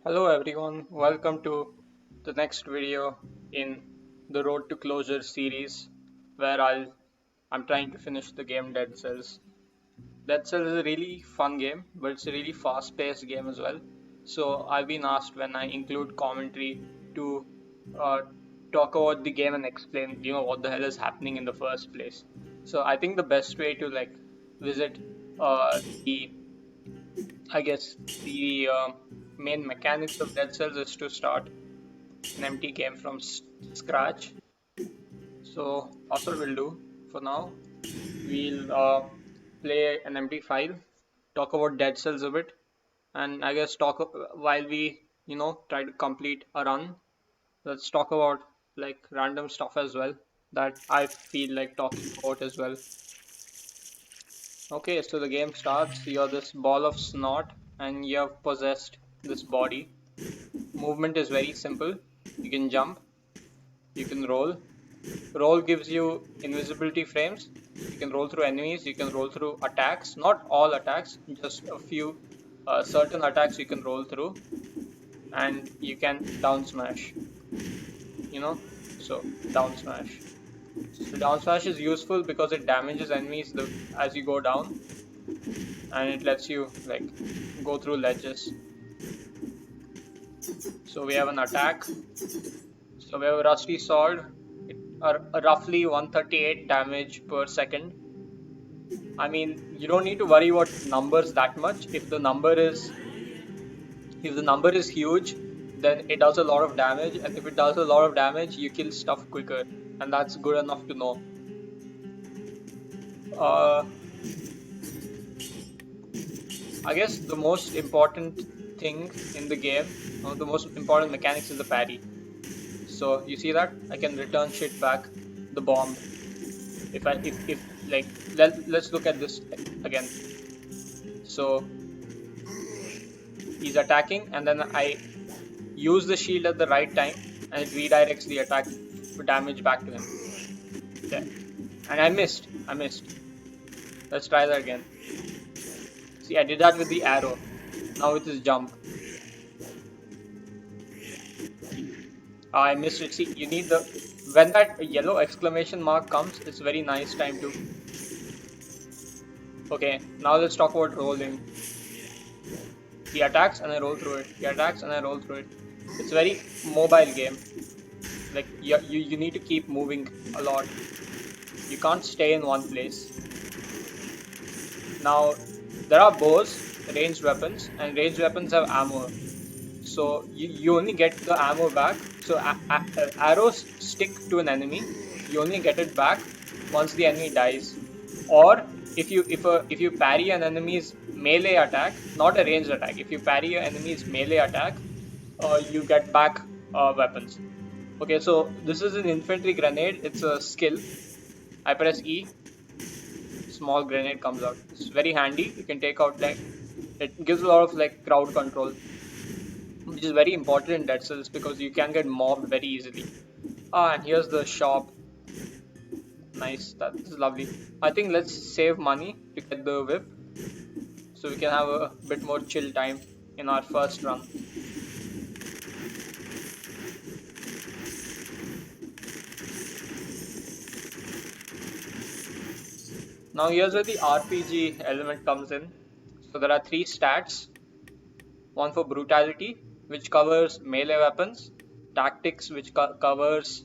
Hello everyone, welcome to the next video in the Road to Closure series where I'm trying to finish the game Dead Cells. Dead Cells is a really fun game, but it's a really fast-paced game as well. So I've been asked when I include commentary to uh, talk about the game and explain, what the hell is happening in the first place. So I think the best way to visit the I guess the main mechanics of Dead Cells is to start an empty game from scratch. So that's what we'll do for now. We'll play an empty file, talk about Dead Cells a bit, and I guess talk while we try to complete a run. Let's talk about random stuff as well that I feel like talking about as well. Okay, so the game starts. You're this ball of snot, and you have possessed this body. Movement is very simple. You can jump, you can roll. Roll gives you invisibility frames. You can roll through enemies, you can roll through attacks. Not all attacks, just a few certain attacks you can roll through, and you can down smash. You know, so down smash. So down smash is useful because it damages enemies as you go down, and it lets you go through ledges. So we have an attack. So we have a rusty sword. It roughly 138 damage per second. I mean, you don't need to worry about numbers that much. If the number is huge, then it does a lot of damage, and if it does a lot of damage, you kill stuff quicker, and that's good enough to know. Uh, I guess the most important thing in the game, one of the most important mechanics is the parry. So you see that I can return shit back, the bomb. If like let's look at this again. So he's attacking, and then I use the shield at the right time, and it redirects the attack damage back to him. There. And I missed. Let's try that again. See, I did that with the arrow. Now with his jump. I missed it. See, you need when that yellow exclamation mark comes, it's very nice time to. Okay, now let's talk about rolling. He attacks and I roll through it. He attacks and I roll through it. It's a very mobile game. Like you need to keep moving a lot. You can't stay in one place. Now there are bows, ranged weapons, and ranged weapons have ammo. So you only get the ammo back. So arrows stick to an enemy. You only get it back once the enemy dies, or if you parry an enemy's melee attack, not a ranged attack. If you parry your enemy's melee attack, you get back weapons. Okay, so this is an infantry grenade. It's a skill. I press E, small grenade comes out. It's very handy. You can take out it gives a lot of crowd control, which is very important in Dead Cells because you can get mobbed very easily. And here's the shop. Nice, that is lovely. I think let's save money to get the whip so we can have a bit more chill time in our first run. Now here's where the RPG element comes in. So there are 3 stats. One for brutality, which covers melee weapons, tactics, which covers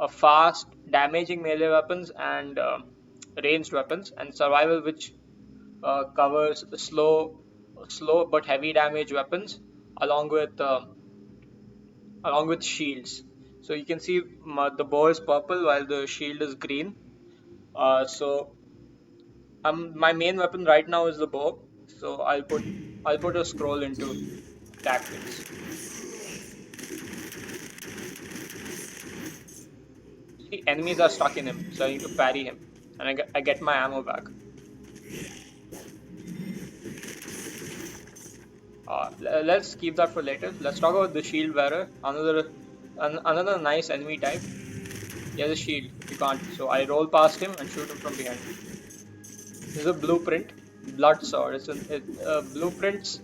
fast damaging melee weapons and ranged weapons, and survival, which covers slow but heavy damage weapons along with shields. So you can see the bow is purple while the shield is green. So my main weapon right now is the bow. So I'll put a scroll into tactics. See, enemies are stuck in him, so I need to parry him, and I get my ammo back. Let's keep that for later. Let's talk about the shield bearer. Another nice enemy type. He has a shield. You can't. So I roll past him and shoot him from behind. This is a blueprint. Blood sword. Blueprints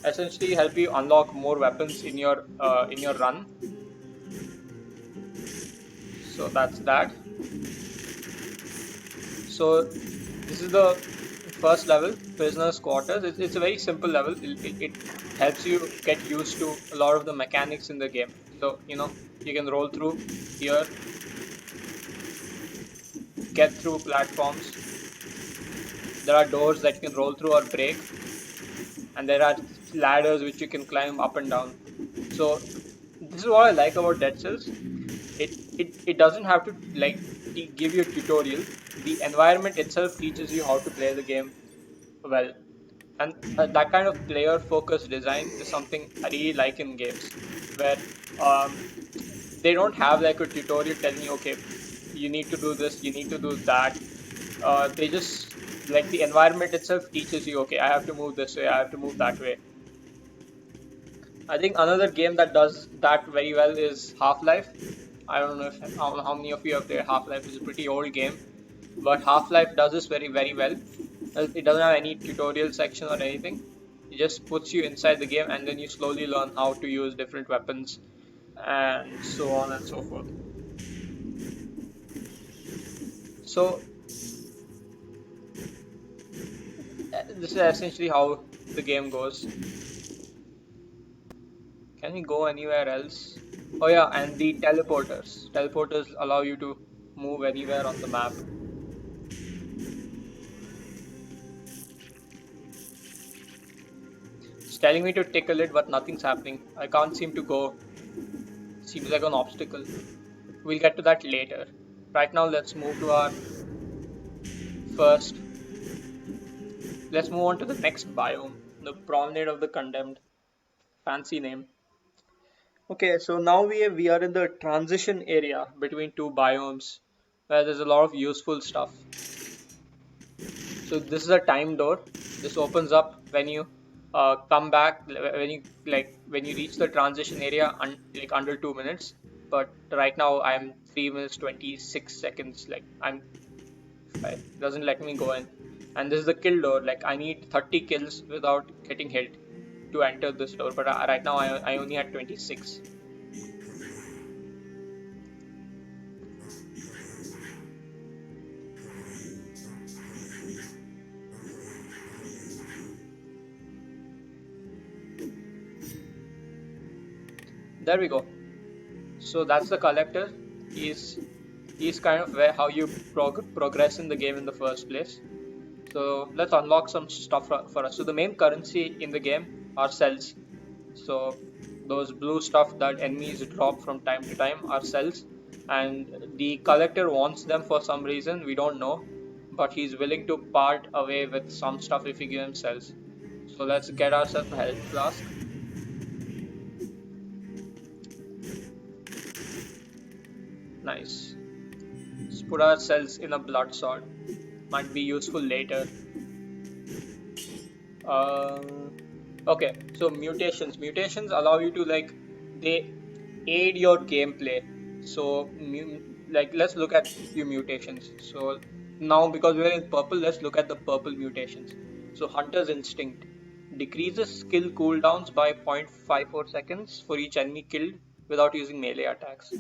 essentially help you unlock more weapons in your run. So that's that. So this is the first level, Prisoner's Quarters. It's a very simple level. It helps you get used to a lot of the mechanics in the game. So, you can roll through here, get through platforms. There are doors that you can roll through or break, and there are ladders which you can climb up and down. So this is what I like about Dead Cells. It doesn't have to like give you a tutorial. The environment itself teaches you how to play the game well, and that kind of player focused design is something I really like in games, where they don't have like a tutorial telling you, okay, you need to do this, you need to do that. They just like the environment itself teaches you, okay, I have to move this way, I have to move that way. I think another game that does that very well is Half-Life. I don't know if how many of you have played Half-Life. It's a pretty old game, but Half-Life does this very, very well. It doesn't have any tutorial section or anything. It just puts you inside the game, and then you slowly learn how to use different weapons and so on and so forth. So this is essentially how the game goes. Can we go anywhere else? Oh yeah, and the teleporters. Teleporters allow you to move anywhere on the map. It's telling me to tickle it, but nothing's happening. I can't seem to go. Seems like an obstacle. We'll get to that later. Right now, let's move to our first. Let's move on to the next biome, the Promenade of the Condemned. Fancy name. Okay, so now we are in the transition area between two biomes, where there's a lot of useful stuff. So this is a time door. This opens up when you come back, when you reach the transition area like under 2 minutes. But right now I'm 3 minutes 26 seconds. It doesn't let me go in. And this is the kill door. Like I need 30 kills without getting hit to enter this door. But right now I only had 26. There we go. So that's the collector. He's kind of where how you progress in the game in the first place. So let's unlock some stuff for us. So the main currency in the game are cells. So those blue stuff that enemies drop from time to time are cells, and the collector wants them for some reason, we don't know, but he's willing to part away with some stuff if we give him cells. So let's get ourselves a health flask. Nice. Let's put our cells in a blood sword. Might be useful later. Okay, so mutations allow you to they aid your gameplay. So let's look at few mutations. So now because we're in purple, let's look at the purple mutations. So Hunter's Instinct decreases skill cooldowns by 0.54 seconds for each enemy killed without using melee attacks.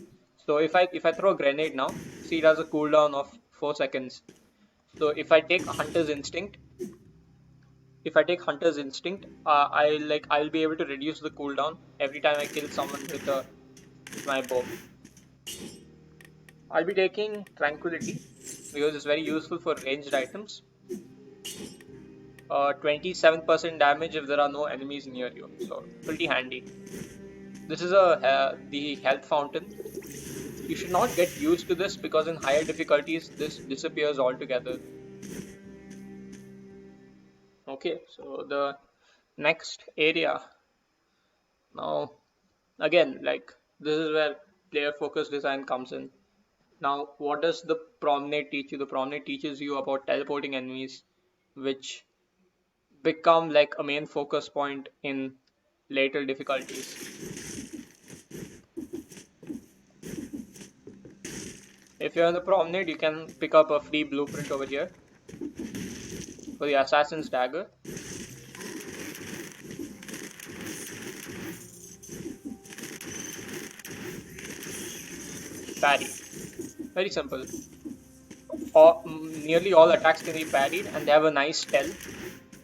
So if I throw a grenade now, see it has a cooldown of 4 seconds. So if I take Hunter's Instinct, I'll be able to reduce the cooldown every time I kill someone with my bow. I'll be taking Tranquility because it's very useful for ranged items. 27% damage if there are no enemies near you, so pretty handy. This is the health fountain. You should not get used to this because in higher difficulties this disappears altogether. Okay, so the next area. Now again, this is where player focused design comes in. Now what does the Promenade teach you? The Promenade teaches you about teleporting enemies, which become like a main focus point in later difficulties. If you're on the Promenade, you can pick up a free blueprint over here for the Assassin's Dagger. parry. Very simple. Nearly all attacks can be parried, and they have a nice tell.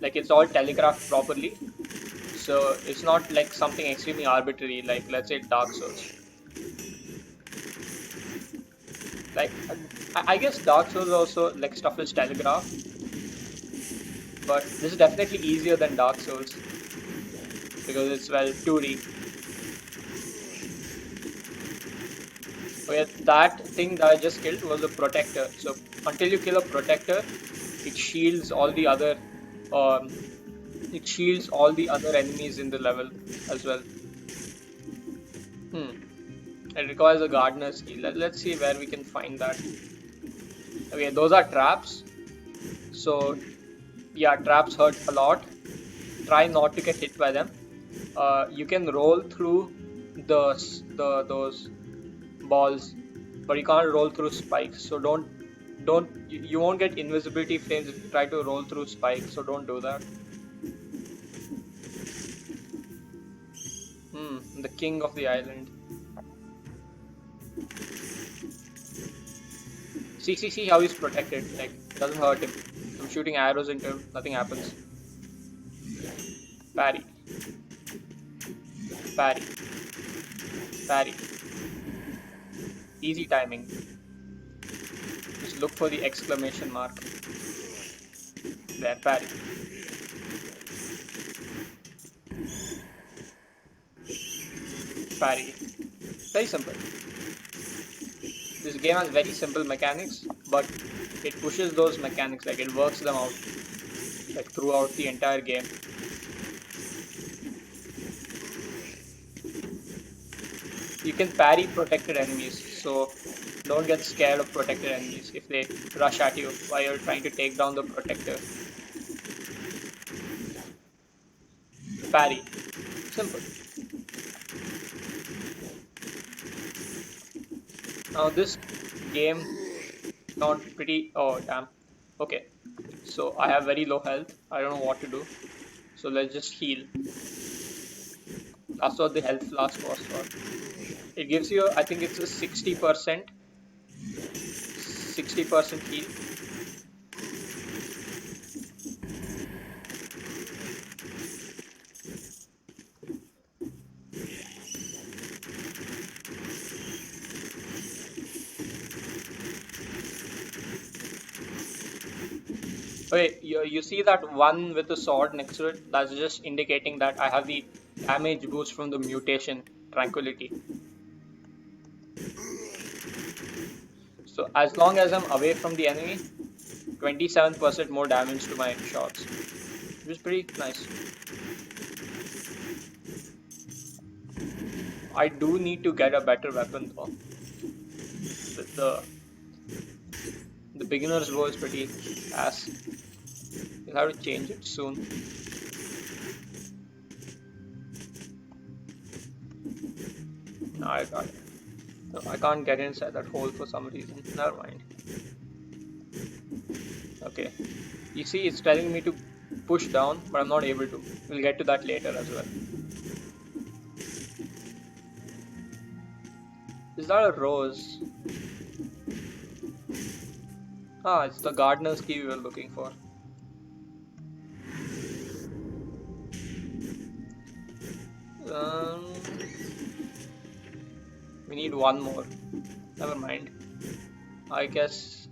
Like it's all telegraphed properly. So it's not like something extremely arbitrary, like let's say Dark Souls. Like I guess Dark Souls also like stuff is telegraphed, but this is definitely easier than Dark Souls because it's well 2D. Okay, that thing that I just killed was a protector. So until you kill a protector, it shields all the other um, enemies in the level as well. It requires a gardener's key. Let's see where we can find that. Okay, those are traps. So yeah, traps hurt a lot. Try not to get hit by them. You can roll through those balls, but you can't roll through spikes. So you won't get invisibility frames if you try to roll through spikes. So don't do that. The king of the island. See how he's protected. Like it doesn't hurt him. I'm shooting arrows into him. Nothing happens. Parry. Parry. Parry. Easy timing. Just look for the exclamation mark. There, parry. Parry. Very simple. This game has very simple mechanics, but it pushes those mechanics, like it works them out like throughout the entire game. You can parry protected enemies, so don't get scared of protected enemies if they rush at you while you're trying to take down the protector. Parry. Simple. Now this game not pretty. Oh damn. Okay, so I have very low health. I don't know what to do. So let's just heal. That's what the health flask was for. It gives you, I think it's a 60% heal. Okay, you see that one with the sword next to it? That's just indicating that I have the damage boost from the mutation Tranquility. So as long as I'm away from the enemy, 27% more damage to my shots, which is pretty nice. I do need to get a better weapon though. The beginner's bow is pretty ass. You'll have to change it soon. No, I got it. No, I can't get inside that hole for some reason. Never mind. Okay. You see, it's telling me to push down, but I'm not able to. We'll get to that later as well. Is that a rose? Ah, it's the gardener's key we were looking for. We need one more. Never mind. I guess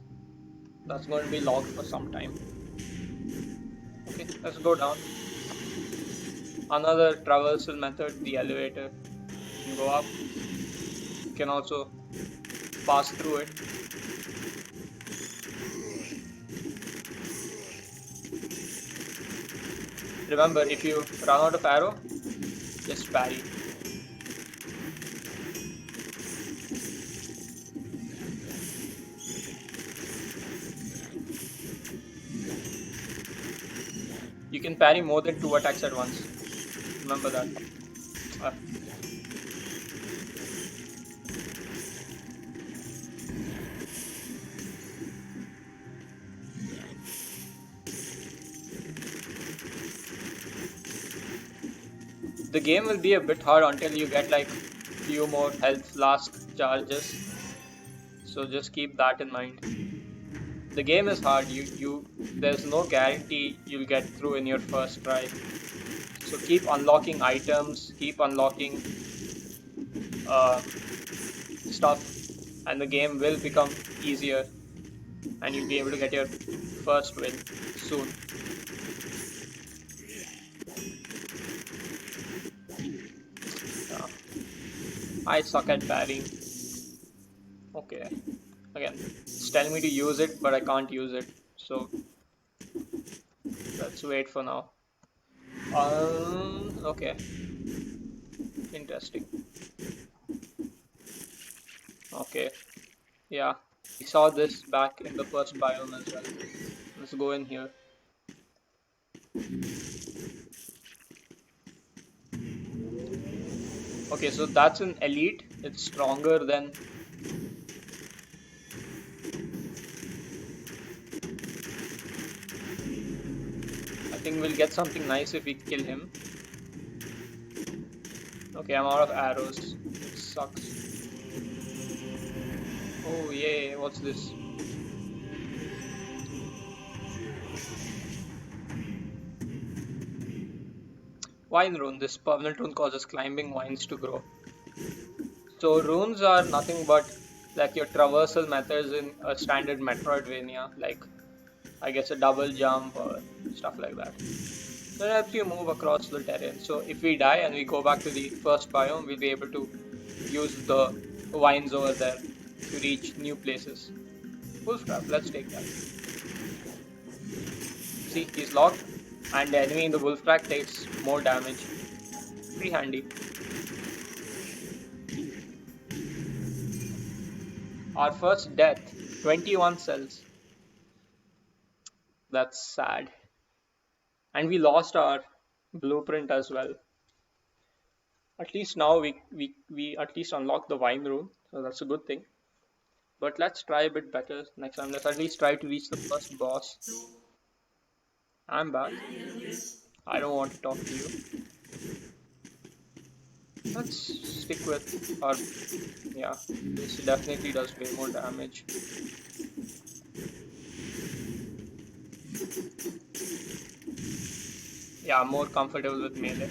that's going to be locked for some time. Okay, let's go down. Another traversal method, the elevator. You can go up. You can also pass through it. Remember, if you run out of arrow, just parry. You can parry more than 2 attacks at once. Remember that. The game will be a bit hard until you get like few more health flask charges. so just keep that in mind. The game is hard. There's no guarantee you'll get through in your first try. So keep unlocking items, keep unlocking uh, stuff, and the game will become easier, and you'll be able to get your first win soon. Yeah. I suck at parrying. Okay. Again, it's telling me to use it, but I can't use it. So let's wait for now. Okay. Interesting. Okay. Yeah. We saw this back in the first biome as well. Let's go in here. Okay, so that's an elite. It's stronger than... I think we'll get something nice if we kill him. Okay, I'm out of arrows. It sucks. Oh, yay. What's this? Vine rune. This permanent rune causes climbing vines to grow. So runes are nothing but like your traversal methods in a standard Metroidvania, like I guess a double jump or stuff like that. So it helps you move across the terrain. So if we die and we go back to the first biome, we'll be able to use the vines over there to reach new places. Wolf trap, let's take that. See, he's locked, and the enemy in the wolf trap takes more damage. Pretty handy. Our first death, 21 cells. That's sad. And we lost our blueprint as well. At least now we at least unlock the vine rune, so that's a good thing. But let's try a bit better next time. Let's at least try to reach the first boss. I'm back. I don't want to talk to you. Let's stick with our... Yeah, this definitely does way more damage. Yeah, I'm more comfortable with melee.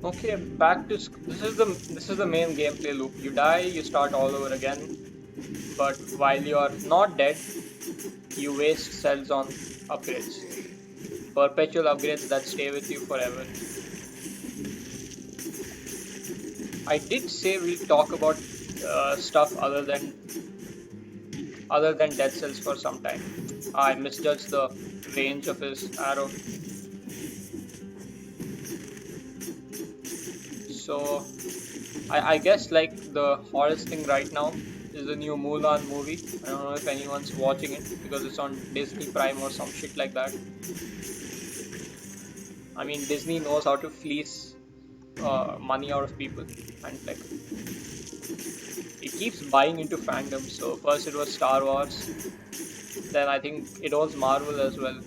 Okay, back to this is the main gameplay loop. You die, you start all over again. But while you are not dead, you waste cells on upgrades. Perpetual upgrades that stay with you forever. I did say we'll talk about stuff other than dead cells for some time. I misjudged the range of his arrow. So I guess like the hottest thing right now is the new Mulan movie. I don't know if anyone's watching it because it's on Disney Prime or some shit like that. I mean, Disney knows how to fleece money out of people, and like it keeps buying into fandom. So first it was Star Wars, then I think it was Marvel as well.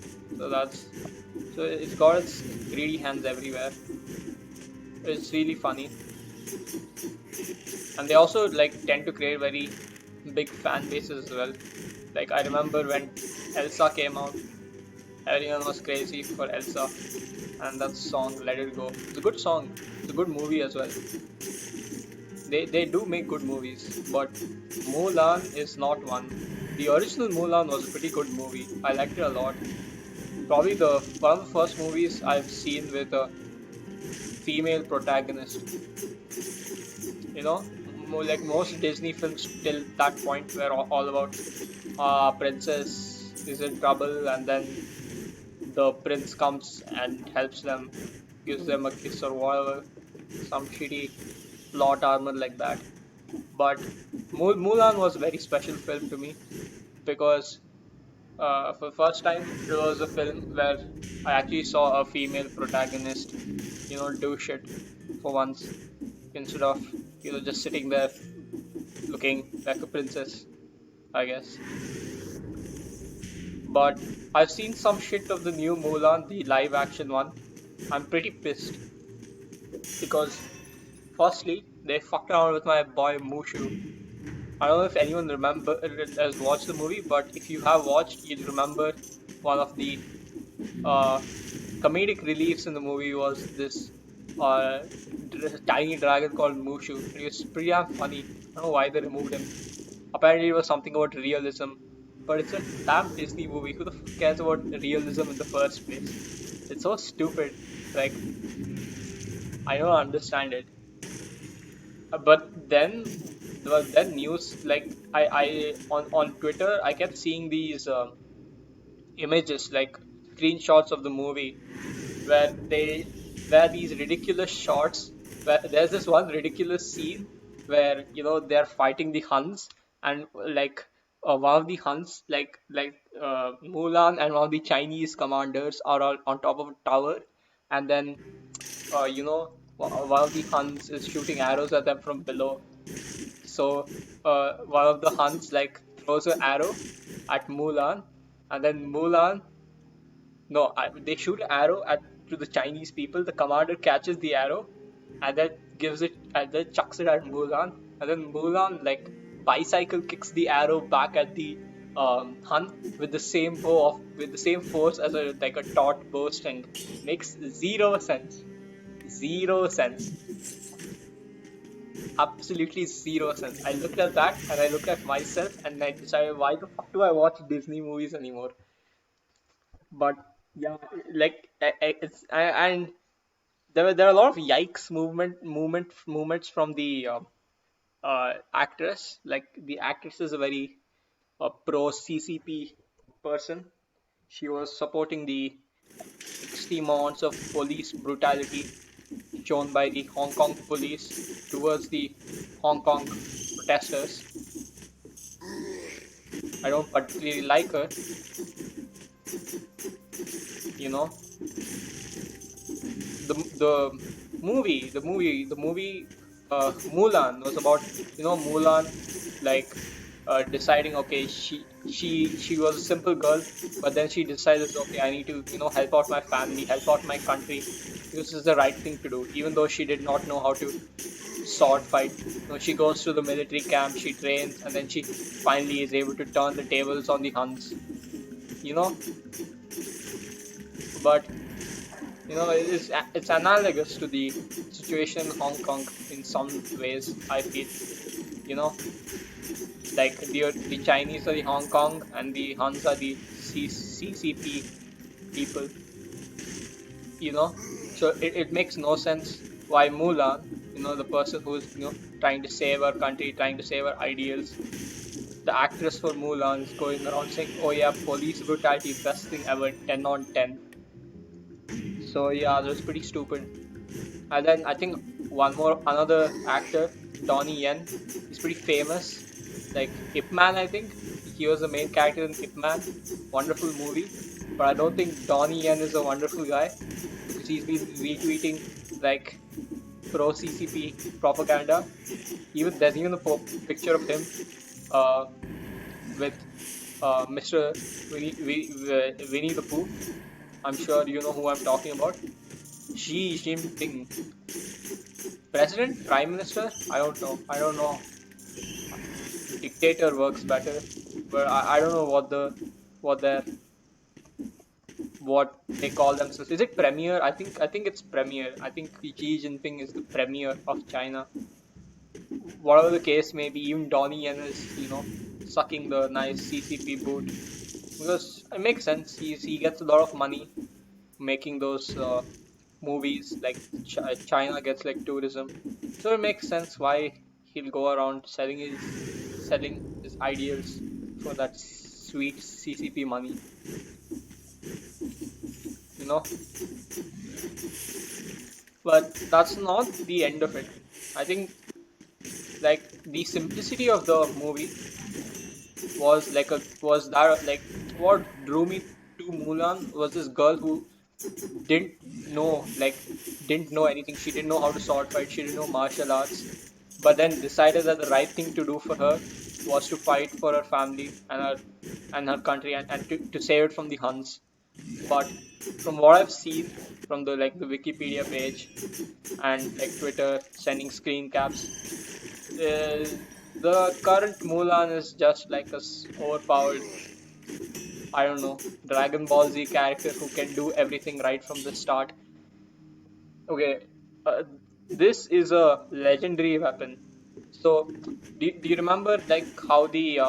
So it's got its greedy hands everywhere. It's really funny, and they also like tend to create very big fan bases as well. Like I remember when Elsa came out, everyone was crazy for Elsa, and that song Let It Go. It's a good song. It's a good movie as well. They do make good movies, but Mulan is not one. The original Mulan was a pretty good movie. I liked it a lot. Probably one of the first movies I've seen with a female protagonist. You know, like most Disney films till that point were all about princess is in trouble, and then the prince comes and helps them, gives them a kiss or whatever, some shitty plot armor like that. But Mulan was a very special film to me because For the first time, it was a film where I actually saw a female protagonist, do shit for once instead of, just sitting there looking like a princess, I guess. But I've seen some shit of the new Mulan, the live action one. I'm pretty pissed because, firstly, they fucked around with my boy Mushu. I don't know if anyone has watched the movie, but if you have watched, you'll remember one of the uh, comedic reliefs in the movie was this tiny dragon called Mushu. He was pretty damn funny. I don't know why they removed him. Apparently, it was something about realism, but it's a damn Disney movie. Who the fuck cares about realism in the first place? It's so stupid. Like, I don't understand it. But then news like I on Twitter I kept seeing these images like screenshots of the movie where they where these ridiculous shots where there's this one ridiculous scene where they're fighting the Huns and like one of the Huns like Mulan and one of the Chinese commanders are all on top of a tower and then one of the Huns is shooting arrows at them from below. So one of the Huns like throws an arrow at Mulan, and then Mulan, no, they shoot an arrow at to the Chinese people. The commander catches the arrow, and then gives it, and then chucks it at Mulan, and then Mulan like bicycle kicks the arrow back at the Hun with the same with the same force as a like a taut bowstring. Makes zero sense. Zero sense. Absolutely zero sense. I looked at that and I looked at myself and I decided why the fuck do I watch Disney movies anymore? But yeah, like and there are a lot of yikes movements from the actress. Like the actress is a very pro CCP person. She was supporting the extreme amounts of police brutality shown by the Hong Kong police towards the Hong Kong protesters. I don't particularly like her, you know. The movie Mulan was about Mulan like deciding okay she was a simple girl but then she decided okay I need to help out my family, help out my country. This is the right thing to do even though she did not know how to sword fight. She goes to the military camp, she trains, and then she finally is able to turn the tables on the Huns. You know, but it's analogous to the situation in Hong Kong in some ways. I feel, you know, like the Chinese are the Hong Kong and the Huns are the CCP people. So it makes no sense why Mulan, the person who's trying to save our country, trying to save our ideals, the actress for Mulan is going around saying, "Oh yeah, police brutality, best thing ever, 10 on 10." So yeah, that's pretty stupid. And then I think another actor, Donnie Yen, he's pretty famous. Like Ip Man, I think he was the main character in Ip Man. Wonderful movie, but I don't think Donnie Yen is a wonderful guy because he's been retweeting like pro CCP propaganda. There's even a picture of him with Mr. Winnie the Pooh. I'm sure you know who I'm talking about. Xi Jinping. President? Prime Minister? I don't know. I don't know. Dictator works better. But I don't know what they call themselves. Is it premier? I think it's premier. I think Xi Jinping is the premier of China. Whatever the case may be, even Donnie Yen is, sucking the nice CCP boot. Because it makes sense. He gets a lot of money making those movies. Like China gets like tourism, so it makes sense why he'll go around selling his ideals for that sweet CCP money. You know, but that's not the end of it. I think like the simplicity of the movie was that like what drew me to Mulan was this girl who didn't didn't know anything. She didn't know how to sword fight. She didn't know martial arts, but then decided that the right thing to do for her was to fight for her family and her country and to save it from the Huns. But from what I've seen from the Wikipedia page and like Twitter sending screen caps, the current Mulan is just like overpowered, I don't know, Dragon Ball Z character who can do everything right from the start. Okay, this is a legendary weapon. So, do you remember like how the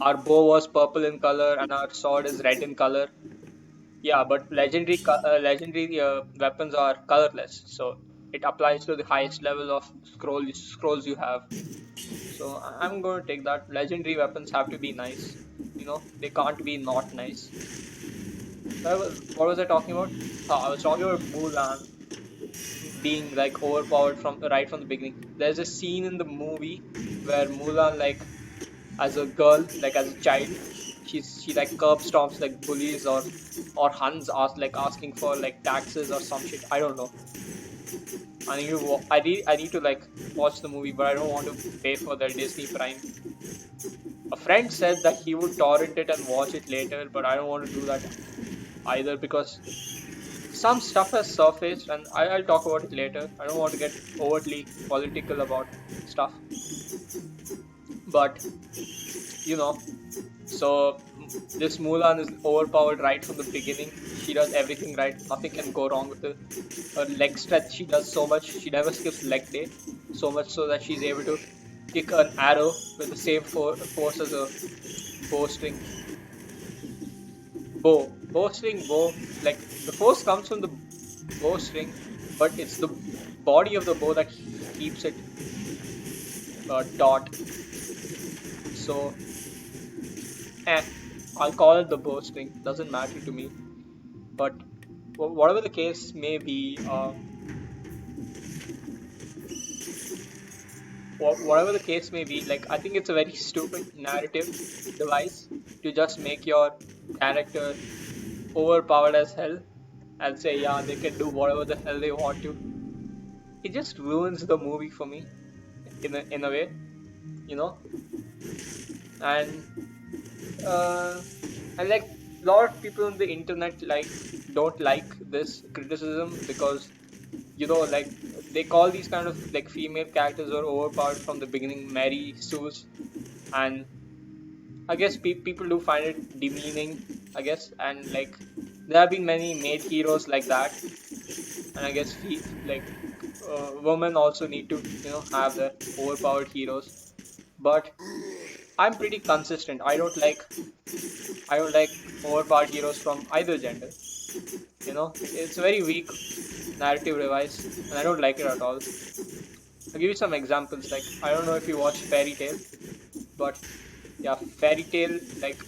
our bow was purple in color and our sword is red in color? Yeah, but legendary weapons are colorless, so it applies to the highest level of scrolls you have. So I'm going to take that. Legendary weapons have to be nice. They can't be not nice. What was I talking about? I was talking about Mulan being like overpowered from right from the beginning. There's a scene in the movie where Mulan, like as a girl, like as a child, she like curb stomps like bullies or Huns asking for like taxes or some shit. I don't know. I need to like watch the movie, but I don't want to pay for the Disney Prime. A friend said that he would torrent it and watch it later, but I don't want to do that either because some stuff has surfaced and I'll talk about it later. I don't want to get overtly political about stuff. But, you know, so this Mulan is overpowered right from the beginning. She does everything right. Nothing can go wrong with her. Her leg strength, she does so much. She never skips leg day. So much so that she's able to kick an arrow with the same force as a bowstring. Bow. Like the force comes from the bowstring, but it's the body of the bow that keeps it taut. So, I'll call it the bowstring. Doesn't matter to me. But whatever the case may be, whatever the case may be, like I think it's a very stupid narrative device to just make your character overpowered as hell and say, yeah, they can do whatever the hell they want to. It just ruins the movie for me, in a way, you know. And and like a lot of people on the internet like don't like this criticism because like they call these kind of like female characters are overpowered from the beginning Mary Sue's, and I guess people do find it demeaning, I guess, and like there have been many made heroes like that, and I guess like women also need to have their overpowered heroes, but I'm pretty consistent. I don't like overpowered heroes from either gender. It's a very weak narrative device, and I don't like it at all. I'll give you some examples. Like I don't know if you watch Fairy Tail, but yeah, Fairy Tail, like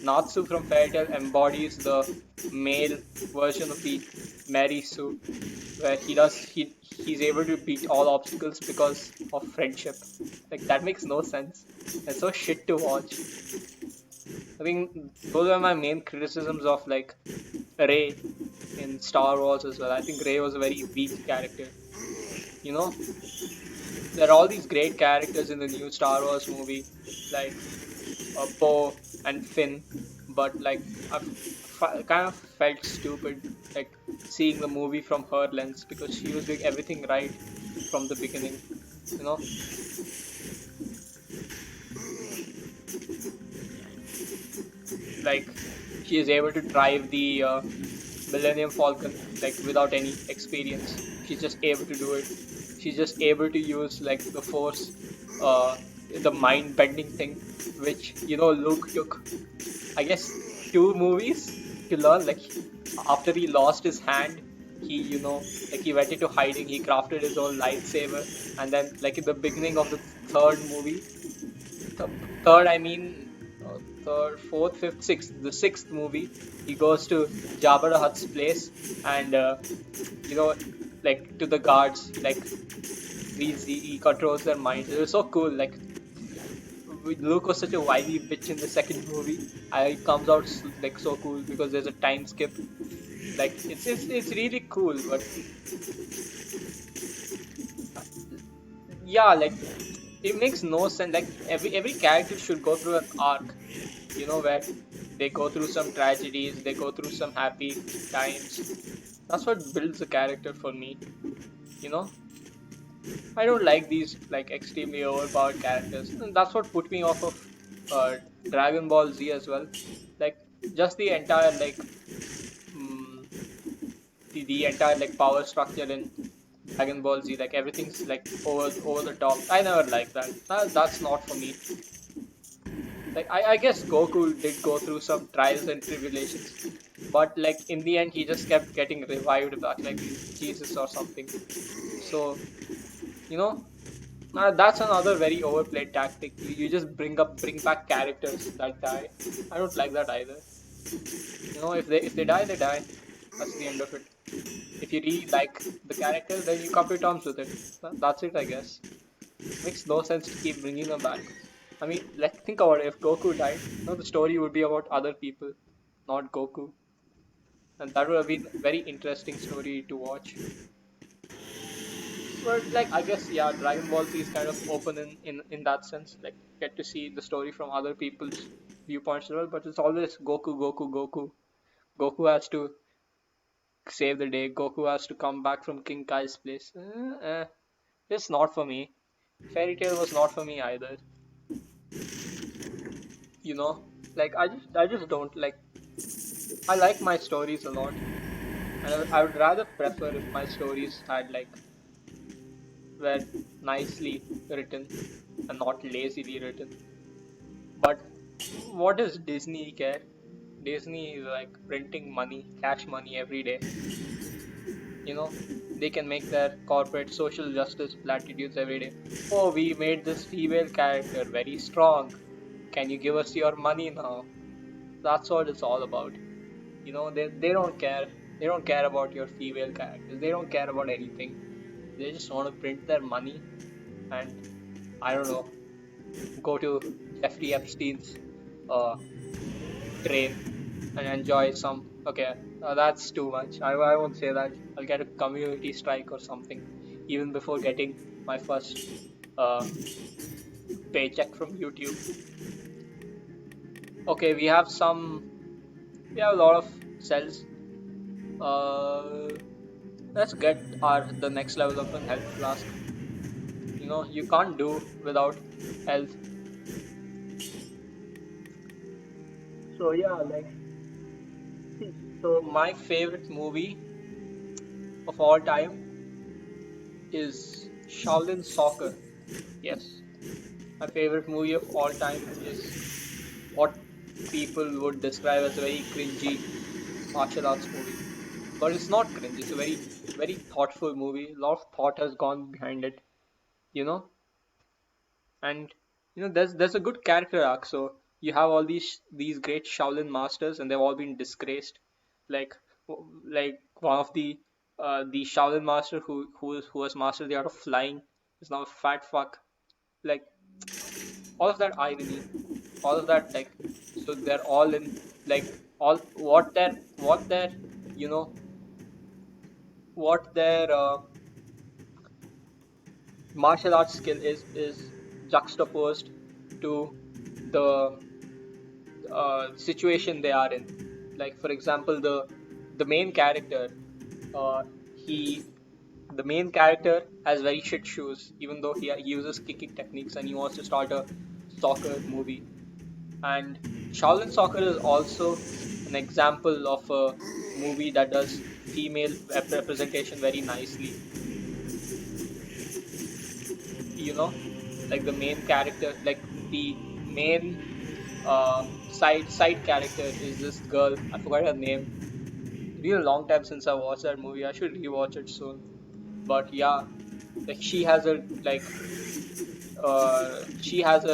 Natsu from Fairy Tail embodies the male version of the Mary Sue, where he's able to beat all obstacles because of friendship. Like that makes no sense. It's so shit to watch. I think those are my main criticisms of like Rey in Star Wars as well. I think Rey was a very weak character. There are all these great characters in the new Star Wars movie, like Poe and Finn, but like kind of felt stupid, like seeing the movie from her lens because she was doing everything right from the beginning, you know. Like she is able to drive the Millennium Falcon like without any experience. She's just able to do it. She's just able to use like the Force, the mind bending thing, which Luke took, I guess, 2 movies to learn. Like after he lost his hand, he like he went into hiding. He crafted his own lightsaber, and then like in the beginning of the third movie, third I mean third, fourth, fifth, sixth, the sixth movie, he goes to Jabba the Hutt's place and like to the guards, like he controls their minds. It was so cool. Like Luke was such a wily bitch in the second movie. It comes out like so cool because there's a time skip. Like it's really cool, but yeah, like it makes no sense. Like every character should go through an arc, where they go through some tragedies, they go through some happy times. That's what builds a character for me. You know, I don't like these like extremely overpowered characters, and that's what put me off of Dragon Ball Z as well. Like just the entire like mm, the entire like power structure in Dragon Ball Z, like everything's like over the top. I never like that. That's not for me. Like I guess Goku did go through some trials and tribulations, but like in the end he just kept getting revived back like Jesus or something. So you know that's another very overplayed tactic. You just bring back characters that die. I don't like that either. If they die, they die. That's the end of it. If you really like the character, then you come to terms with it. That's it, I guess. Makes no sense to keep bringing them back. I mean, like think about it. If Goku died, the story would be about other people, not Goku, and that would have been a very interesting story to watch. But like, I guess yeah, Dragon Ball Z is kind of open in that sense. Like, get to see the story from other people's viewpoints as well. But it's always Goku, Goku, Goku. Goku has to save the day. Goku has to come back from King Kai's place. It's not for me. Fairy Tail was not for me either. You know, like I just don't like. I like my stories a lot, and I would rather prefer if my stories had like were nicely written and not lazily written. But what does Disney care? Disney is like printing money, cash money every day. They can make their corporate social justice platitudes every day. Oh, we made this female character very strong. Can you give us your money now? That's what it's all about. They don't care. They don't care about your female characters. They don't care about anything. They just want to print their money and I don't know, go to Jeffrey Epstein's uh, train and enjoy some. Okay, that's too much. I won't say that. I'll get a community strike or something even before getting my first uh, paycheck from YouTube. Okay, we have a lot of cells. Let's get the next level of an health flask. You can't do without health. So yeah, like so my favorite movie of all time is Shaolin Soccer. Yes, my favorite movie of all time is what people would describe as a very cringy martial arts movie. But it's not cringe. It's a very, very thoughtful movie. A lot of thought has gone behind it, you know. And there's a good character arc. So you have all these great Shaolin masters, and they've all been disgraced. Like like one of the Shaolin master who has mastered the art of flying is now a fat fuck. Like all of that irony, all of that like so they're all in like all what their you know what their martial arts skill is juxtaposed to the situation they are in. Like for example, the main character, uh, he the main character has very shit shoes, even though he uses kicking techniques and he wants to start a soccer movie. And Shaolin Soccer is also an example of a movie that does female representation very nicely. You know, like the main character, like the main side character is this girl. I forgot her name. It's been a long time since I watched that movie. I should rewatch it soon. But yeah, like she has her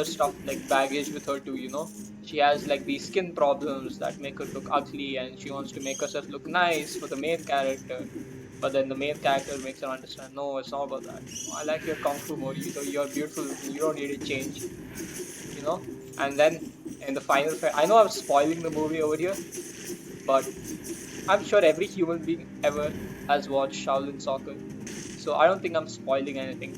stuff like baggage with her too. She has like these skin problems that make her look ugly, and she wants to make herself look nice for the main character. But then the main character makes her understand, no, it's not about that. I like your kung fu more. You're beautiful. You don't need to change. you know. And then in the final fight, I know I'm spoiling the movie over here, but I'm sure every human being ever has watched Shaolin Soccer, so I don't think I'm spoiling anything.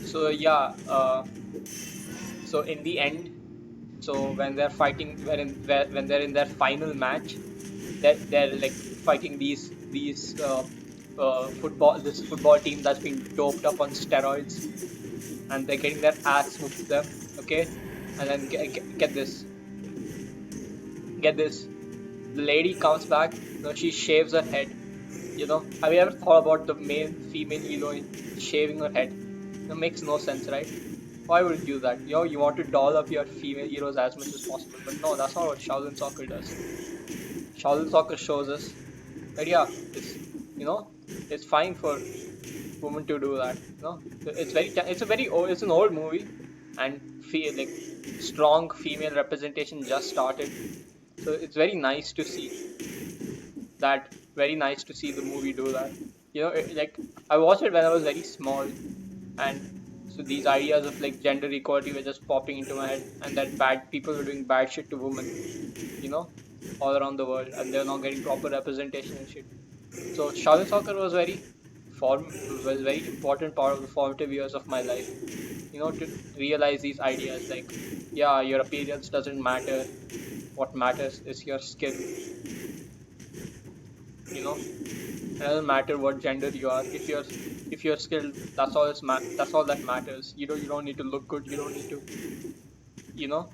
So yeah, so in the end, so when they're fighting, when they're in their final match, they're like fighting football this football team that's been doped up on steroids, and they're getting their ass whooped to them. Okay, and then get this. The lady comes back. She shaves her head. Have you ever thought about the main female hero shaving her head? It makes no sense, right? Why would you do that? You want to doll up your female heroes as much as possible, but no, that's not what Shaolin Soccer does. Shaolin Soccer shows us that yeah, you know, it's fine for women to do that. It's an old movie, and feel like strong female representation just started. So it's very nice to see that. Very nice to see the movie do that. Like I watched it when I was very small, and so these ideas of like gender equality were just popping into my head, and that bad people were doing bad shit to women, you know, all around the world, and they're not getting proper representation and shit. So Shaolin Soccer was very important part of the formative years of my life. To realize these ideas like, yeah, your appearance doesn't matter. What matters is your skill. It doesn't matter what gender you are. If you're skilled, that's all that matters. You don't need to look good. You don't need to, you know.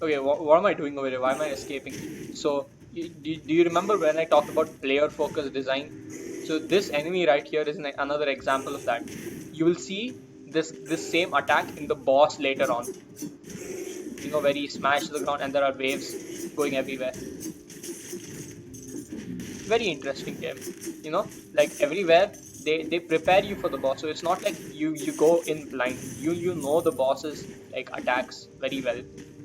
Okay, what am I doing over here? Why am I escaping? So, do you remember when I talked about player focused design? So this enemy right here is another example of that. You will see this same attack in the boss later on. Where he smashed the ground and there are waves going everywhere. Very interesting game. Like everywhere they prepare you for the boss, so it's not like you go in blind. You know the boss's like attacks very well.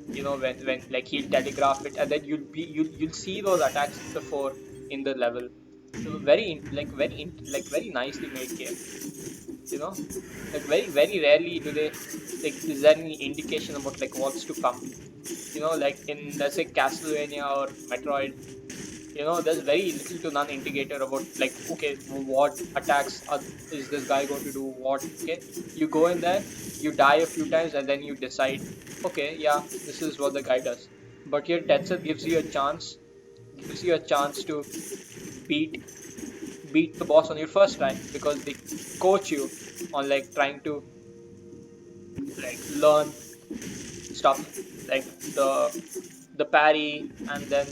When like he'll telegraph it, and then you'll see those attacks before in the level. So very nicely made game. Like very rarely do they, like, is there any indication about like what's to come. Like in, let's say, Castlevania or Metroid, there's very little to none indicator about like, okay, what attacks is this guy going to do, what. Okay, you go in there, you die a few times, and then you decide, okay, yeah, this is what the guy does. But here Dead Cell gives you a chance to beat the boss on your first try, because they coach you on like trying to like learn stuff like the parry, and then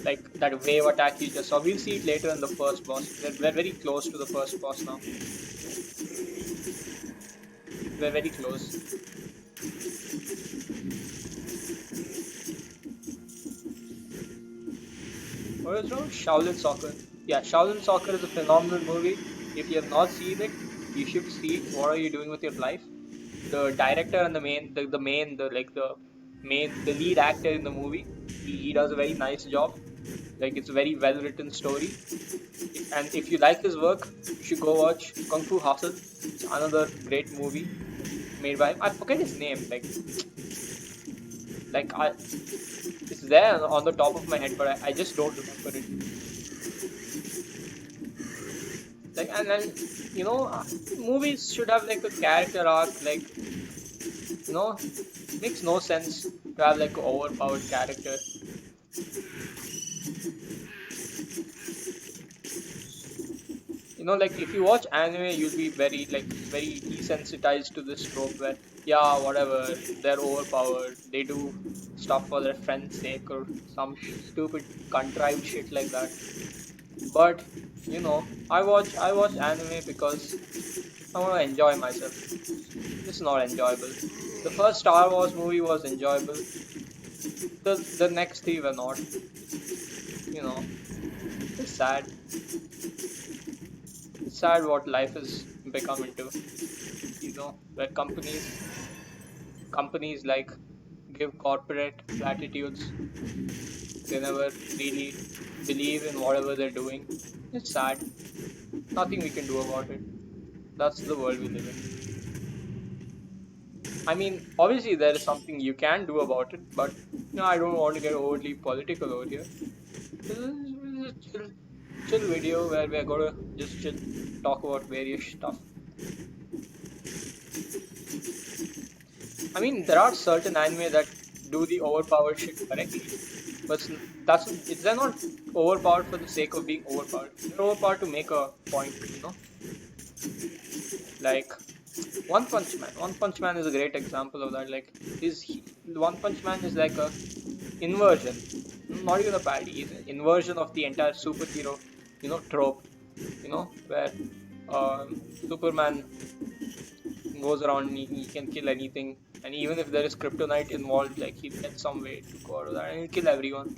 like that wave attack you just saw. We'll see it later in the first boss. We're very close to the first boss now. We're very close. What is wrong? Shaolin Soccer. Yeah, Shaolin Soccer is a phenomenal movie. If you have not seen it, you should see it. What are you doing with your life? The director and the lead actor in the movie, he does a very nice job. Like, it's a very well written story. And if you like his work, you should go watch Kung Fu Hustle. It's another great movie made by him. I forget his name. It's there on the top of my head, but I just don't remember it. Like, and then movies should have like a character arc. Like, it makes no sense to have like an overpowered character. Like if you watch anime, you'll be very desensitized to this trope where, yeah, whatever, they're overpowered, they do stuff for their friend's sake or some stupid contrived shit like that. But I watch anime because I want to enjoy myself. It's not enjoyable. The first Star Wars movie was enjoyable. The next three were not. It's sad. It's sad what life has become into. Where companies like give corporate platitudes. They never really believe in whatever they're doing. It's sad. Nothing we can do about it. That's the world we live in. I mean, obviously there is something you can do about it, but I don't want to get overly political over here. This is a chill video where we're gonna just chill, talk about various stuff. I mean, there are certain anime that do the overpowered shit correctly, but they're not overpowered for the sake of being overpowered. They're overpowered to make a point. Like One Punch Man. One Punch Man is a great example of that. Like, One Punch Man is like a inversion, not even a parody, it's an inversion of the entire superhero, trope. Where Superman goes around and he can kill anything, and even if there is kryptonite involved, like he'll get some way to go out of that and he'll kill everyone.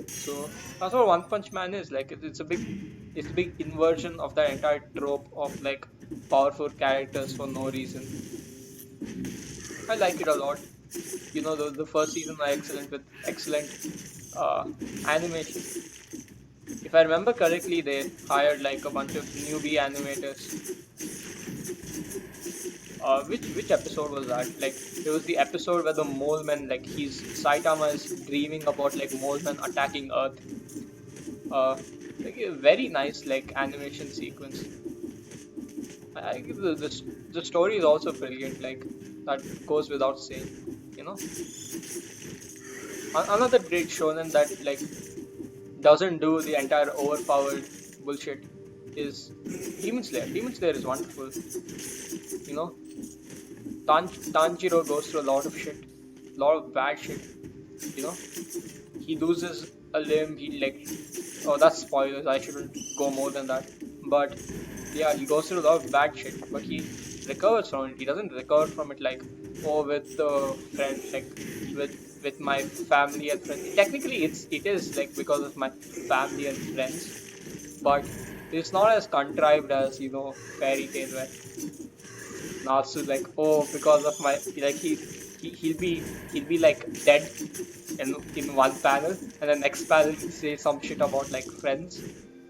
So that's what One Punch Man is. Like it's a big inversion of the entire trope of like powerful characters for no reason. I like it a lot. The first season was excellent with excellent uh, animation. If I remember correctly, they hired like a bunch of newbie animators. Which episode was that? Like it was the episode where the mole man, like Saitama is dreaming about like mole men attacking Earth. Uh, like a very nice like animation sequence. I give the story is also brilliant. Like that goes without saying. You know, Another great shonen that like doesn't do the entire overpowered bullshit is Demon Slayer. Demon Slayer is wonderful. You know, Tanjiro goes through a lot of shit, a lot of bad shit. You know, he loses a limb. Oh, that's spoilers. I shouldn't go more than that. But yeah, he goes through a lot of bad shit, but he recovers from it. He doesn't recover from it like, oh, with friends, like with my family and friends. Technically, it is like because of my family and friends, but it's not as contrived as Fairy Tail, where Natsu like, oh, because of my like he'll be like dead in one panel, and the next panel he'll say some shit about like friends,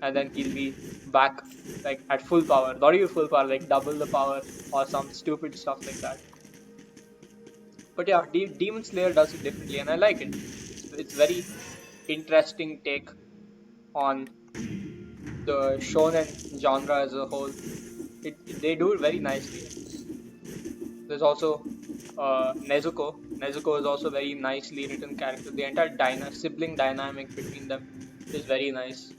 and then he'll be back like at full power, not even full power, like double the power or some stupid stuff like that. But yeah, Demon Slayer does it differently, and I like it. It's very interesting take on the shonen genre as a whole. They do it very nicely. There's also Nezuko. Nezuko is also a very nicely written character. The entire sibling dynamic between them is very nice.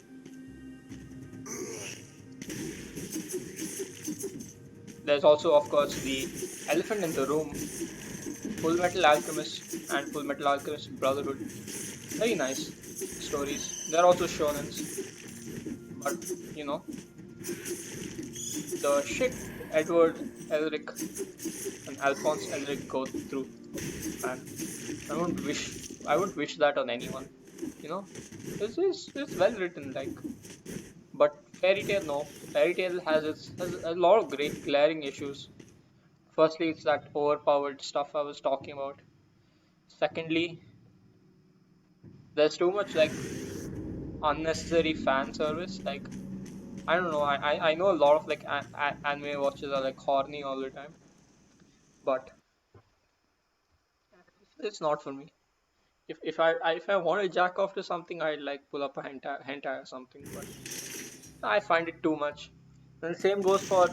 There's also, of course, the elephant in the room, Full Metal Alchemist and Full Metal Alchemist Brotherhood. Very nice stories. They're also shonens, but the shit Edward Elric and Alphonse Elric go through, and I wouldn't wish that on anyone. It's well written, like, but Fairy Tail, no. Fairy Tail has a lot of great glaring issues. Firstly, it's that overpowered stuff I was talking about. Secondly, there's too much like unnecessary fan service. Like, I don't know. I know a lot of like anime watchers are like horny all the time, but it's not for me. If I want to jack off to something, I'd like pull up a hentai or something. But I find it too much. And the same goes for,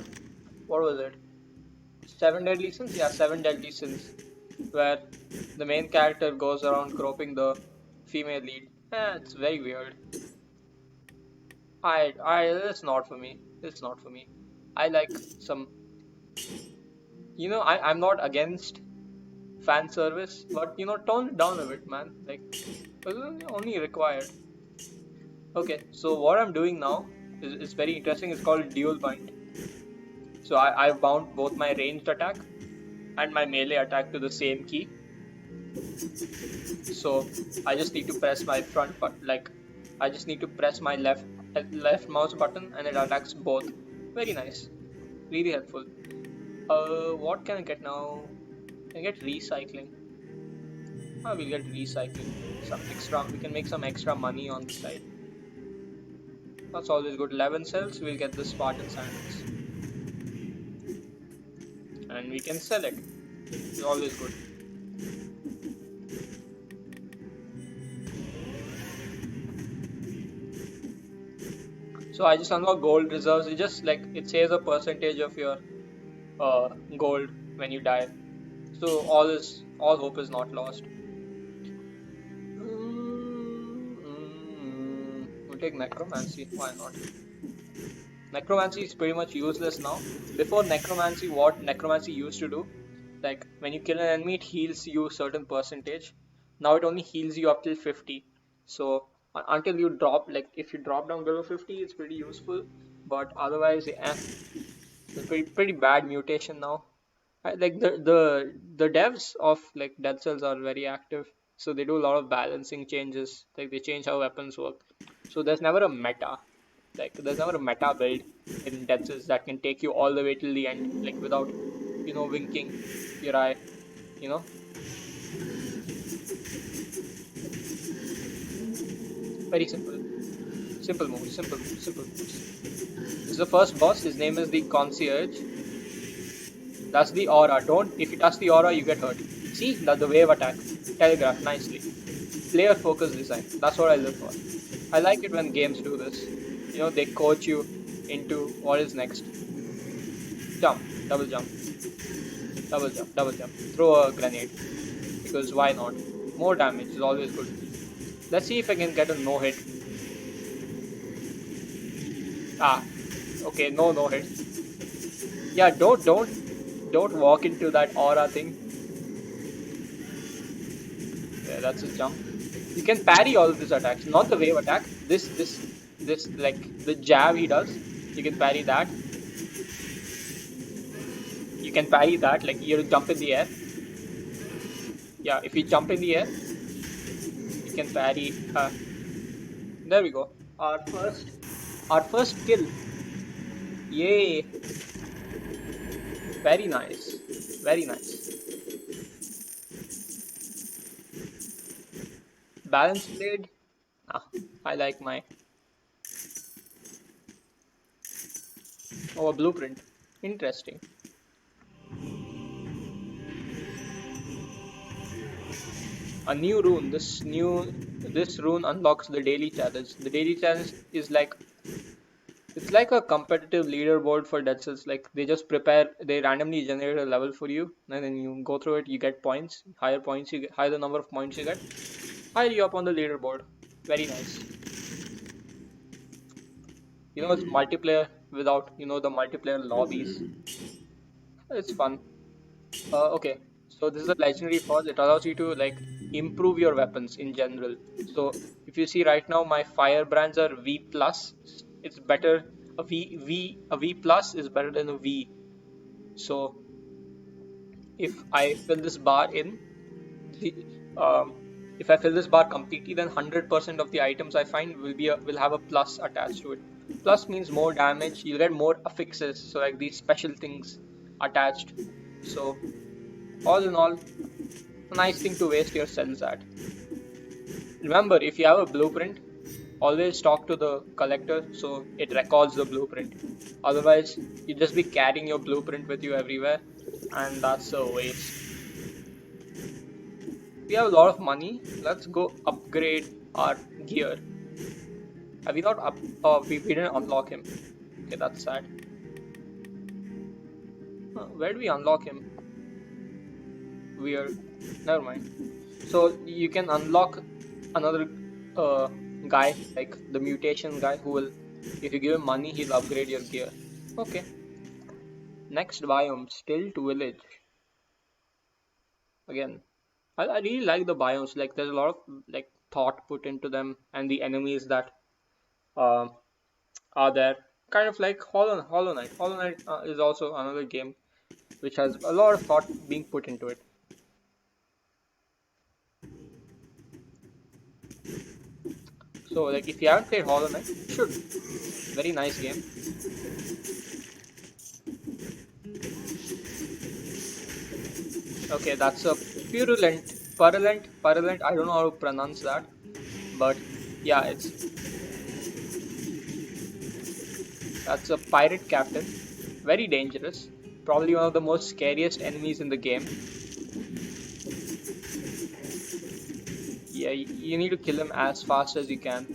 what was it? Seven Deadly Sins? Yeah, Seven Deadly Sins, where the main character goes around groping the female lead. It's very weird. It's not for me. It's not for me. I like some, I'm not against fan service, but tone it down a bit, man. Like, it's only required. Okay, so what I'm doing now is very interesting. It's called dual bind. So I've bound both my ranged attack and my melee attack to the same key. So I just need to press my front button, like I just need to press my left mouse button and it attacks both. Very nice, really helpful. What can I get now? Can I get recycling? We'll get recycling. We can make some extra money on the side. That's always good. 11 cells, we'll get the Spartan sandals. and we can sell it. It's always good. So I just unlock gold reserves. It just like it says a percentage of your gold when you die. So all hope is not lost. We'll take necromancy. Why not? Necromancy is pretty much useless now. Before necromancy, what necromancy used to do, like when you kill an enemy, it heals you a certain percentage. Now it only heals you up till 50. So until you drop, like if you drop down below 50, it's pretty useful. But otherwise, it's a pretty bad mutation now. Like the devs of like Dead Cells are very active, so they do a lot of balancing changes. Like they change how weapons work. So there's never a meta. Like there's never a meta build in Dead Cells that can take you all the way till the end, like without winking your eye. You know, very simple. Simple moves. Simple moves. Simple moves. This is the first boss. His name is the Concierge. That's the aura. Don't. If you touch the aura, you get hurt. See, that's the wave attack. Telegraph nicely. Player focused design. That's what I look for. I like it when games do this. They coach you into what is next. Jump, double jump, double jump, double jump. Throw a grenade. Because why not? More damage is always good. Let's see if I can get a no hit. Ah, okay, no hit. Yeah, don't walk into that aura thing. Yeah, that's a jump. You can parry all of these attacks, not the wave attack. This like the jab he does. You can parry that. You can parry that, like you jump in the air. Yeah, if you jump in the air, you can parry. There we go. Our first kill. Yay! Very nice. Very nice. Balance blade. I like my. Oh, a blueprint. Interesting. A new rune. This rune unlocks the daily challenge. The daily challenge is like it's like a competitive leaderboard for Dead Cells. Like they randomly generate a level for you, and then you go through it. You get points. Higher points you get, higher the number of points you get, higher you up on the leaderboard. Very nice. It's multiplayer without the multiplayer lobbies. It's fun. Okay, so this is a legendary forge. It allows you to like improve your weapons in general. So if you see right now, my firebrands are V plus. It's better. A V plus is better than a V. So if I fill this bar in, if I fill this bar completely, then 100% of the items I find will have a plus attached to it. Plus means more damage. You'll get more affixes. So like these special things attached. So all in all, a nice thing to waste your cells at. Remember, if you have a blueprint, always talk to the collector so it records the blueprint. Otherwise, you just be carrying your blueprint with you everywhere, and that's a waste. We have a lot of money. Let's go upgrade our gear. Have we not up? Oh, we didn't unlock him. Okay, that's sad. Where do we unlock him? Weird. Never mind. So you can unlock another guy, like the mutation guy, who will, if you give him money, he'll upgrade your gear. Okay. Next biome, Stilt Village. Again, I really like the biomes. Like there's a lot of like thought put into them, and the enemies that are there. Kind of like Hollow Knight. Hollow Knight is also another game which has a lot of thought being put into it. So like if you haven't played Hollow Knight, you should. Very nice game. Okay, that's a purulent. I don't know how to pronounce that, but yeah, that's a pirate captain. Very dangerous. probably one of the most scariest enemies in the game. Yeah, you need to kill him as fast as you can.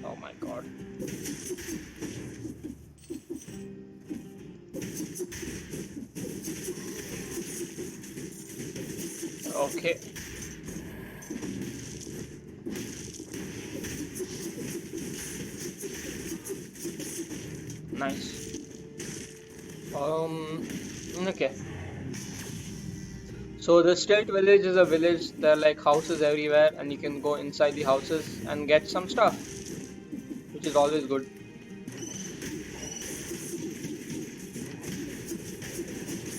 Oh my god. Okay. Nice. Okay. So the Stilt village is a village. There are like houses everywhere, and you can go inside the houses and get some stuff, which is always good.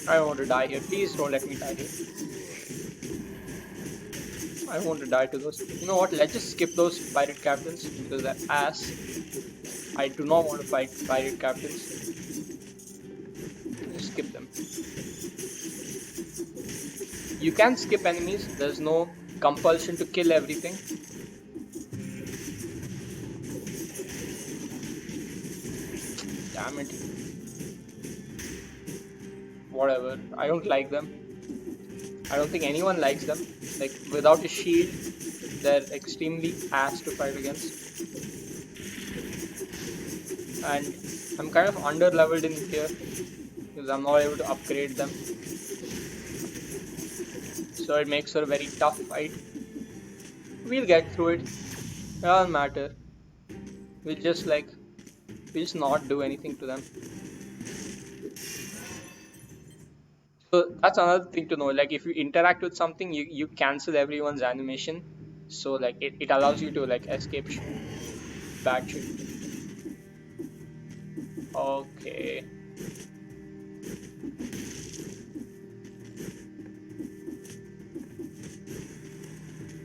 I don't want to die here. Please don't let me die here. I don't want to die to those. You know what? Let's just skip those pirate captains because they're ass. I do not want to fight pirate captains. Just skip them. You can skip enemies. There's no compulsion to kill everything. Damn it. Whatever. I don't like them. I don't think anyone likes them. Like, without a shield, they're extremely ass to fight against. And I'm kind of under leveled in here because I'm not able to upgrade them. So it makes for a very tough fight. We'll get through it. It doesn't matter. We'll just not do anything to them. So that's another thing to know. Like if you interact with something, you cancel everyone's animation. So like it allows you to like escape bad shit. Okay.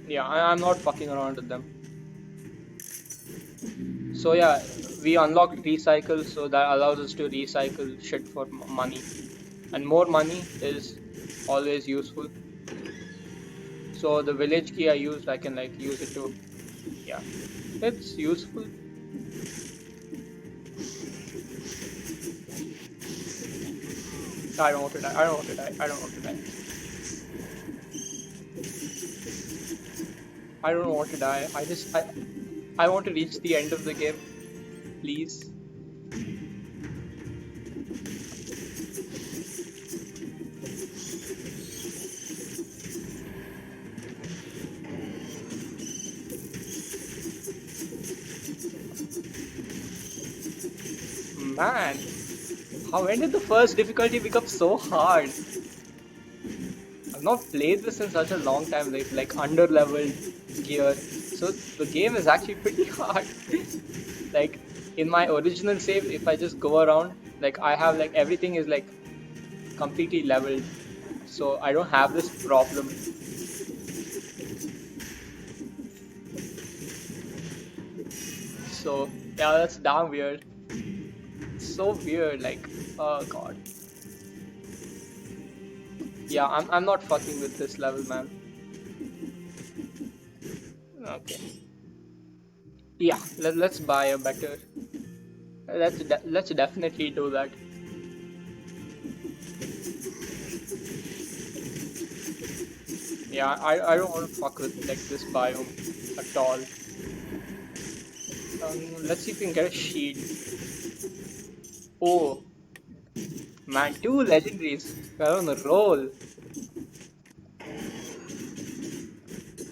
Yeah, I'm not fucking around with them. So yeah, we unlocked recycle, so that allows us to recycle shit for money. And more money is always useful. So the village key I used, I can like use it to, yeah, it's useful. I don't want to die. I don't want to die. I don't want to die. I don't want to die. I want to reach the end of the game. Please. Man, when did the first difficulty become so hard? I've not played this in such a long time, like under leveled gear. So the game is actually pretty hard. Like in my original save, if I just go around, like I have like everything is like completely leveled. So I don't have this problem. So yeah, that's damn weird. So weird, like, oh god. Yeah, I'm not fucking with this level, man. Okay. Yeah, let's buy a better. Let's definitely do that. Yeah, I don't want to fuck with like this biome at all. Let's see if we can get a shield. Oh, man, 2 legendaries. We're on a roll.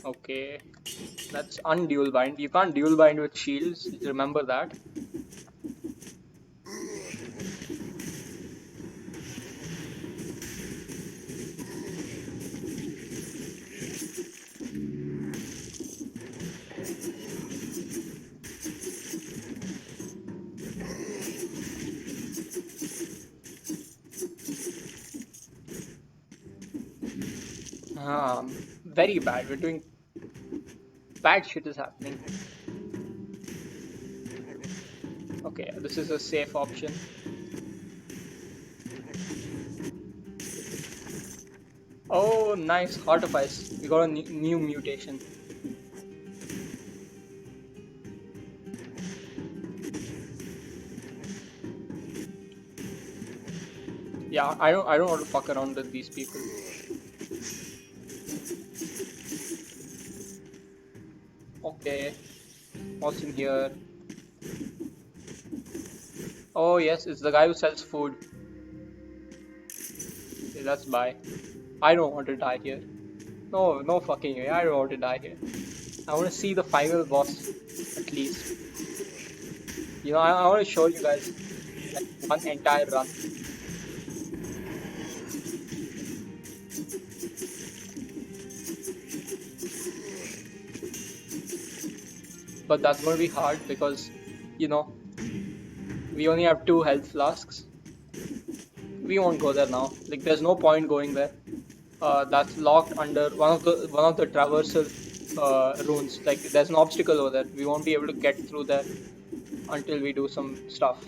Okay, that's undual bind. You can't dual bind with shields. Remember that. Very bad. We're doing bad shit is happening. Okay, this is a safe option. Oh, nice. Heart of Ice. We got a new mutation. Yeah, I don't want to fuck around with these people. Okay, what's in here? Oh yes, it's the guy who sells food. Okay, let's buy. I don't want to die here. No, no fucking way. I don't want to die here. I want to see the final boss at least. You know, I want to show you guys like one entire run. But that's going to be hard because, you know, we only have 2 health flasks. We won't go there now. Like, there's no point going there. That's locked under one of the traversal runes. Like, there's an obstacle over there. We won't be able to get through there until we do some stuff.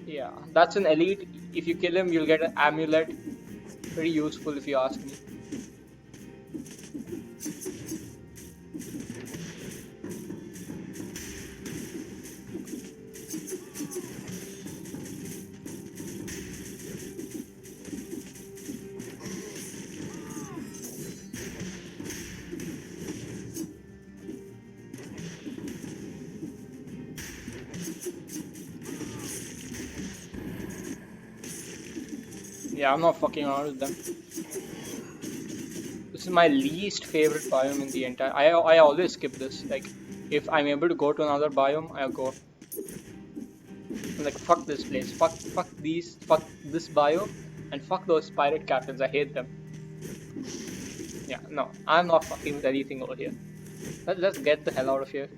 Yeah, that's an elite. If you kill him, you'll get an amulet. Pretty useful if you ask me. Yeah, I'm not fucking around with them. This is my least favorite biome in the entire. I always skip this. Like, if I'm able to go to another biome, I'll go. I'm like, fuck this place. Fuck this biome, and fuck those pirate captains. I hate them. Yeah, no, I'm not fucking with anything over here. Let's get the hell out of here.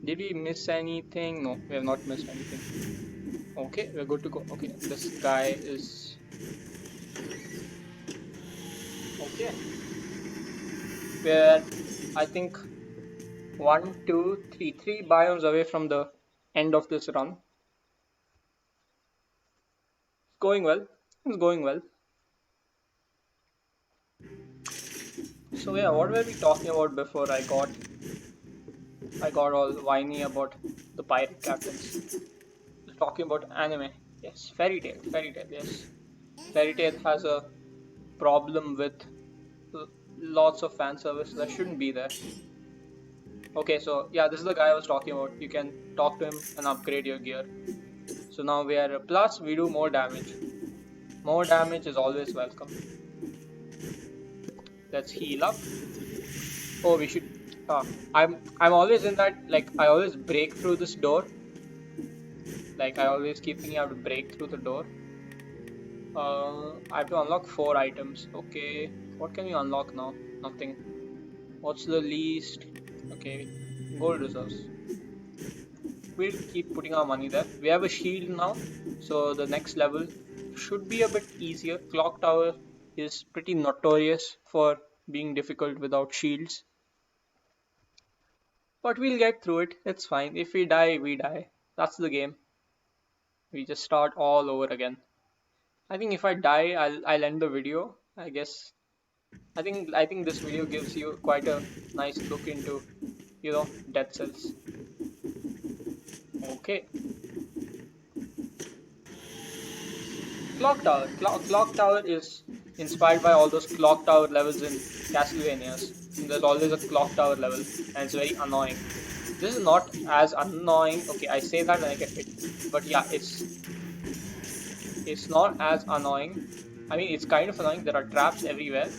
Did we miss anything? No, we have not missed anything. Okay, we're good to go. Okay, this guy is... Okay. We're, I think, 1, 2, 3, 3 biomes away from the end of this run. It's going well. It's going well. So yeah, what were we talking about before I got all whiny about the pirate captains? We're talking about anime. Yes, Fairy Tail, yes. Fairy Tail has a problem with lots of fan service that shouldn't be there. Okay, so yeah, this is the guy I was talking about. You can talk to him and upgrade your gear. So now we are plus we do more damage. More damage is always welcome. Let's heal up. Oh, we should. I'm always in that, like, I always break through this door. Like, I always keep thinking I have to break through the door. I have to unlock 4 items. Okay, what can we unlock now? Nothing. What's the least? Okay, gold reserves. We'll keep putting our money there. We have a shield now, so the next level should be a bit easier. Clock Tower is pretty notorious for being difficult without shields. But we'll get through it. It's fine. If we die, we die. That's the game. We just start all over again. I think if I die, I'll end the video. I guess. I think this video gives you quite a nice look into, you know, Dead Cells. Okay. Clock Tower. Clock Tower is inspired by all those clock tower levels in Castlevanias. There's always a clock tower level, and it's very annoying. This is not as annoying. Okay, I say that and I get hit, but yeah, it's not as annoying. I mean, it's kind of annoying. There are traps everywhere.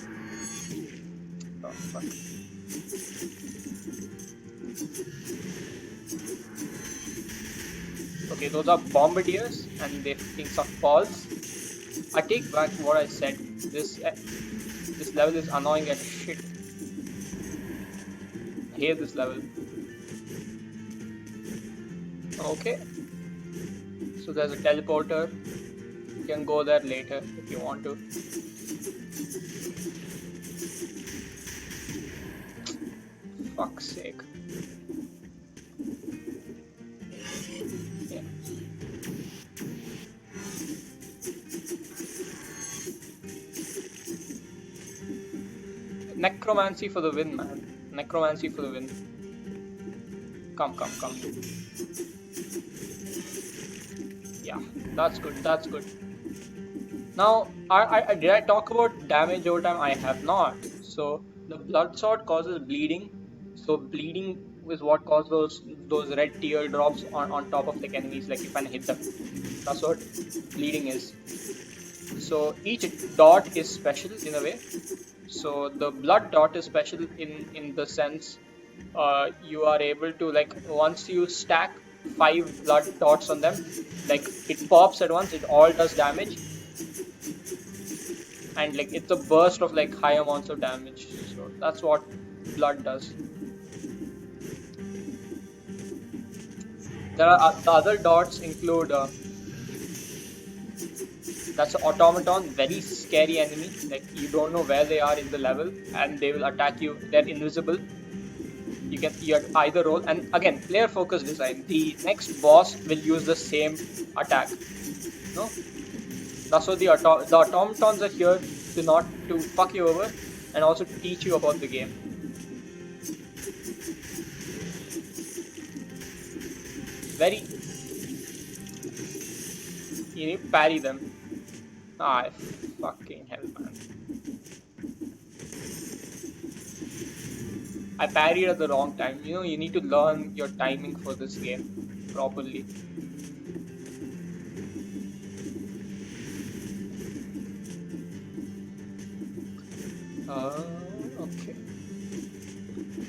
Oh, fuck. Okay, those are bombardiers, and they fucking suck balls. I take back what I said. This level is annoying as shit. I hate this level. Okay. So there's a teleporter. You can go there later if you want to. Fuck's sake. Yeah. Necromancy for the win, man. Necromancy for the win. Come. Yeah, that's good. That's good. Now, did I talk about damage over time? I have not. So the blood sword causes bleeding. So bleeding is what causes those red teardrops on top of like enemies. Like if I hit them, that's what bleeding is. So each dot is special in a way. So the blood dot is special in the sense you are able to like once you stack 5 blood dots on them, like it pops at once, it all does damage, and like it's a burst of like high amounts of damage. So that's what blood does. There are the other dots include that's an automaton, very scary enemy. Like you don't know where they are in the level, and they will attack you. They're invisible. You either roll, and again player focused design. The next boss will use the same attack. No, that's what the automatons are here to not to fuck you over, and also to teach you about the game. Very, you need to parry them. Ah, fucking hell, man. I parried at the wrong time. You know, you need to learn your timing for this game properly. Okay.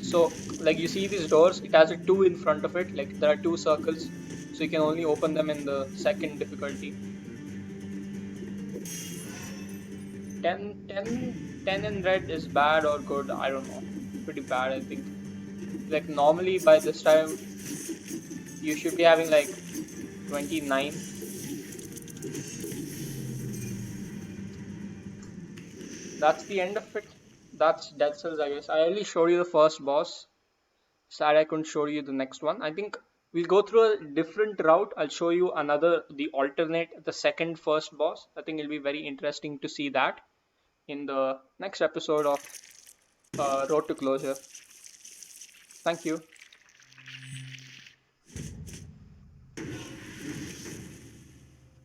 So, like you see these doors, it has a 2 in front of it. Like there are 2 circles, so you can only open them in the second difficulty. 10 in red is bad or good? I don't know. Pretty bad, I think. Like normally by this time, you should be having like 29. That's the end of it. That's Dead Cells, I guess. I only showed you the first boss. Sad I couldn't show you the next one. I think we'll go through a different route. I'll show you the alternate, the second first boss. I think it'll be very interesting to see that in the next episode of Road to Closure. Thank you.